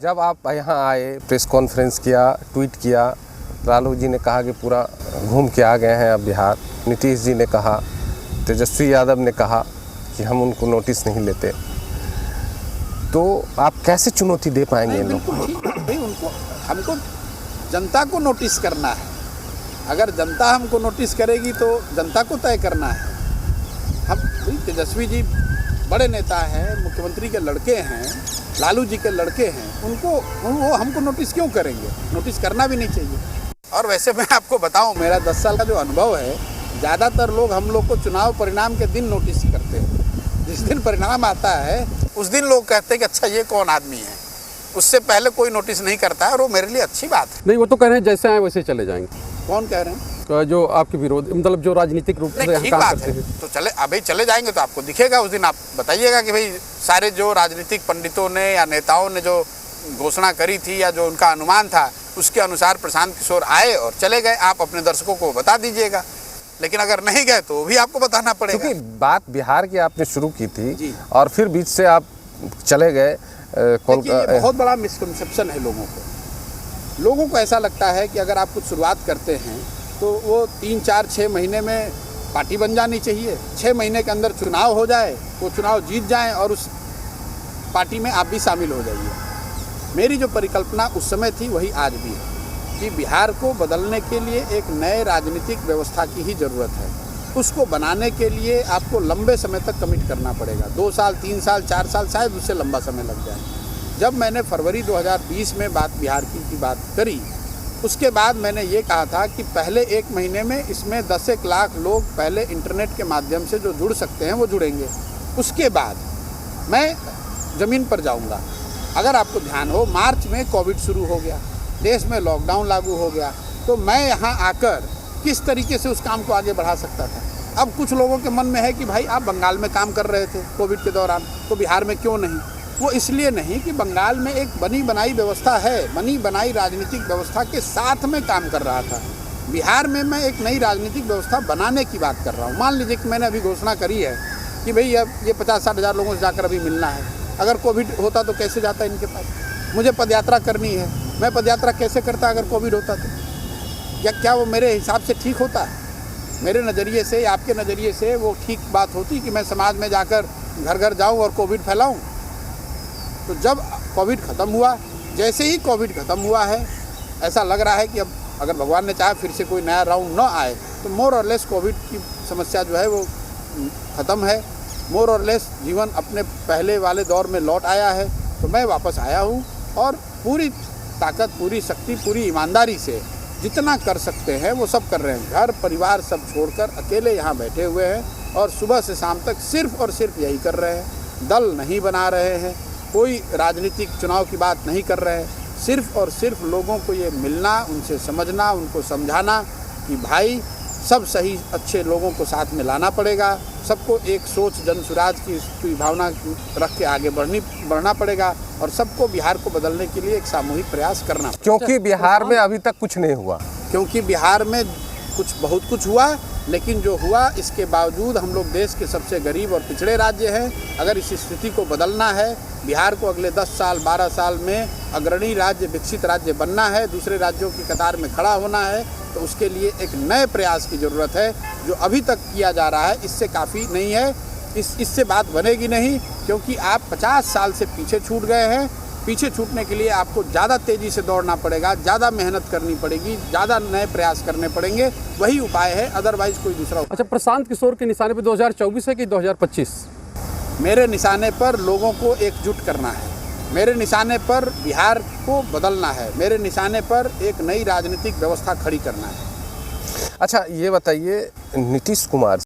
जब आप यहाँ आए, प्रेस कॉन्फ्रेंस किया, ट्वीट किया, लालू जी ने कहा कि पूरा घूम के आ गए हैं अब बिहार। नीतीश जी ने कहा, तेजस्वी यादव ने कहा कि हम उनको नोटिस नहीं लेते। तो आप कैसे चुनौती दे पाएंगे इन लोगों को? भाई उनको हमको जनता को नोटिस करना है। अगर जनता हमको नोटिस करेगी तो जनता को तय करना है। हम तेजस्वी जी बड़े नेता हैं, मुख्यमंत्री के लड़के हैं, लालू जी के लड़के हैं, उनको वो हमको नोटिस क्यों करेंगे? नोटिस करना भी नहीं चाहिए। और वैसे मैं आपको बताऊं, मेरा 10 साल का जो अनुभव है, ज़्यादातर लोग हम लोग को चुनाव परिणाम के दिन नोटिस करते हैं। जिस दिन परिणाम आता है उस दिन लोग कहते हैं कि अच्छा ये कौन आदमी है। उससे पहले कोई नोटिस नहीं करता है और वो मेरे लिए अच्छी बात है। नहीं, वो तो कह रहे हैं जैसे आए वैसे चले जाएंगे। कौन कह रहे हैं? जो आपके विरोध, मतलब जो राजनीतिक रूप से ठीक काम बात करते है, हैं। तो चले अभी चले जाएंगे तो आपको दिखेगा। उस दिन आप बताइएगा कि भाई सारे जो राजनीतिक पंडितों ने या नेताओं ने जो घोषणा करी थी या जो उनका अनुमान था उसके अनुसार प्रशांत किशोर आए और चले गए। आप अपने दर्शकों को बता दीजिएगा। लेकिन अगर नहीं गए तो भी आपको बताना पड़ेगा। क्योंकि बात बिहार की आपने शुरू की थी जी। और फिर बीच से आप चले गए। ये बहुत बड़ा मिसकंसेप्शन है लोगों को। लोगों को ऐसा लगता है कि अगर आप कुछ शुरुआत करते हैं तो वो 3, 4, 6 महीने में पार्टी बन जानी चाहिए। 6 महीने के अंदर चुनाव हो जाए, वो चुनाव जीत जाएं और उस पार्टी में आप भी शामिल हो जाइए। मेरी जो परिकल्पना उस समय थी वही आज भी है कि बिहार को बदलने के लिए एक नए राजनीतिक व्यवस्था की ही ज़रूरत है। उसको बनाने के लिए आपको लंबे समय तक कमिट करना पड़ेगा। 2 साल, 3 साल, 4 साल, शायद उससे लंबा समय लग जाए। जब मैंने फरवरी 2020 में बिहार की बात करी, उसके बाद मैंने ये कहा था कि पहले 1 महीने में इसमें 10 लाख लोग पहले इंटरनेट के माध्यम से जो जुड़ सकते हैं वो जुड़ेंगे। उसके बाद मैं ज़मीन पर जाऊंगा। अगर आपको ध्यान हो, मार्च में कोविड शुरू हो गया, देश में लॉकडाउन लागू हो गया, तो मैं यहाँ आकर किस तरीके से उस काम को आगे बढ़ा सकता था। अब कुछ लोगों के मन में है कि भाई आप बंगाल में काम कर रहे थे कोविड के दौरान, तो बिहार में क्यों नहीं? वो इसलिए नहीं कि बंगाल में एक बनी बनाई व्यवस्था है, बनी बनाई राजनीतिक व्यवस्था के साथ में काम कर रहा था। बिहार में मैं एक नई राजनीतिक व्यवस्था बनाने की बात कर रहा हूँ। मान लीजिए कि मैंने अभी घोषणा करी है कि भाई अब ये 50-60 हज़ार लोगों से जाकर अभी मिलना है। अगर कोविड होता तो कैसे जाता इनके पास? मुझे पदयात्रा करनी है, मैं पदयात्रा कैसे करता अगर कोविड होता तो? या क्या वो मेरे हिसाब से ठीक होता है? मेरे नज़रिए से, आपके नज़रिए से वो ठीक बात होती कि मैं समाज में जाकर घर घर जाऊं और कोविड फैलाऊं? तो जब कोविड ख़त्म हुआ, जैसे ही कोविड ख़त्म हुआ है, ऐसा लग रहा है कि अब अगर भगवान ने चाहा फिर से कोई नया राउंड न आए तो मोर और लेस कोविड की समस्या जो है वो ख़त्म है। मोर और लेस जीवन अपने पहले वाले दौर में लौट आया है। तो मैं वापस आया हूँ और पूरी ताकत, पूरी शक्ति, पूरी ईमानदारी से जितना कर सकते हैं वो सब कर रहे हैं। घर परिवार सब छोड़कर अकेले यहाँ बैठे हुए हैं और सुबह से शाम तक सिर्फ और सिर्फ यही कर रहे हैं। दल नहीं बना रहे हैं, कोई राजनीतिक चुनाव की बात नहीं कर रहे हैं। सिर्फ और सिर्फ लोगों को ये मिलना, उनसे समझना, उनको समझाना कि भाई सब सही अच्छे लोगों को साथ में लाना पड़ेगा। सबको एक सोच, जन सुराज की भावना रख के आगे बढ़ना पड़ेगा और सबको बिहार को बदलने के लिए एक सामूहिक प्रयास करना। क्योंकि बिहार में अभी तक कुछ नहीं हुआ। क्योंकि बिहार में बहुत कुछ हुआ, लेकिन जो हुआ इसके बावजूद हम लोग देश के सबसे गरीब और पिछड़े राज्य हैं। अगर इस स्थिति को बदलना है, बिहार को अगले 10 साल 12 साल में अग्रणी राज्य, विकसित राज्य बनना है, दूसरे राज्यों की कतार में खड़ा होना है, तो उसके लिए एक नए प्रयास की ज़रूरत है। जो अभी तक किया जा रहा है इससे काफ़ी नहीं है। इससे बात बनेगी नहीं, क्योंकि आप 50 साल से पीछे छूट गए हैं। पीछे छूटने के लिए आपको ज़्यादा तेज़ी से दौड़ना पड़ेगा, ज़्यादा मेहनत करनी पड़ेगी, ज़्यादा नए प्रयास करने पड़ेंगे। वही उपाय है, अदरवाइज़ कोई दूसरा। अच्छा, प्रशांत किशोर के निशाने पे 2024 है कि 2025? मेरे निशाने पर लोगों को एकजुट करना है। मेरे निशाने पर बिहार को बदलना है। मेरे निशाने पर एक नई राजनीतिक व्यवस्था खड़ी करना है। अच्छा, ये बताइए, नीतीश कुमार